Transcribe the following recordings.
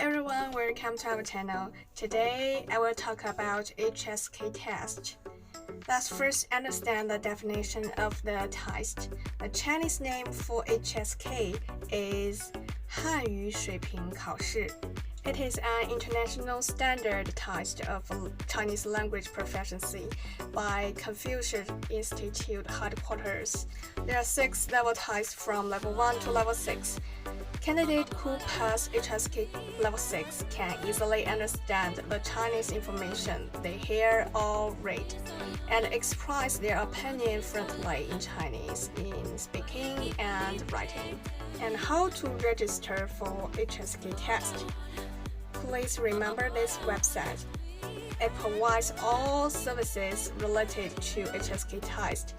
everyone, welcome to our channel. Today I will talk about HSK test. Let's first understand the definition of the test. The Chinese name for HSK is 汉语水平考试. It is an international standard test of Chinese language proficiency by Confucius Institute headquarters. There are 6 level tests from level 1 to level 6. Candidates who pass HSK level 6 can easily understand the Chinese information they hear or read, and express their opinion fluently in Chinese in speaking and writing. And how to register for HSK test? Please remember this website. It provides all services related to HSK test.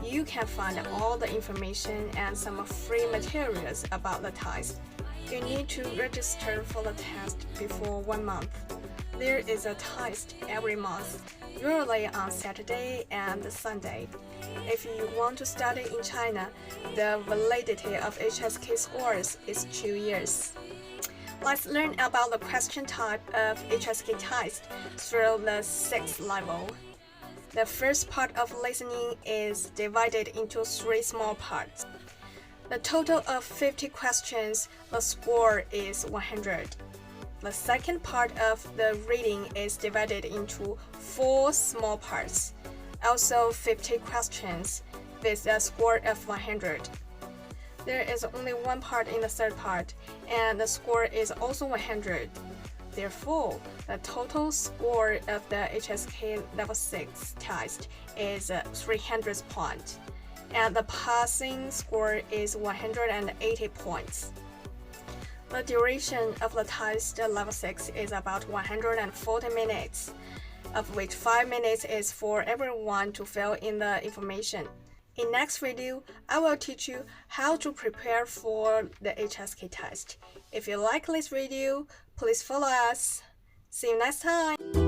You can find all the information and some free materials about the test. You need to register for the test before 1 month. There is a test every month, usually on Saturday and Sunday. If you want to study in China, the validity of HSK scores is 2 years. Let's learn about the question type of HSK test through the 6th level. The first part of listening is divided into 3 small parts. The total of 50 questions, the score is 100. The second part of the reading is divided into 4 small parts, also 50 questions, with a score of 100. There is only 1 part in the third part, and the score is also 100. Therefore, the total score of the HSK Level 6 test is 300 points, and the passing score is 180 points. The duration of the test Level 6 is about 140 minutes, of which 5 minutes is for everyone to fill in the information. In next video, I will teach you how to prepare for the HSK test. If you like this video, please follow us. See you next time!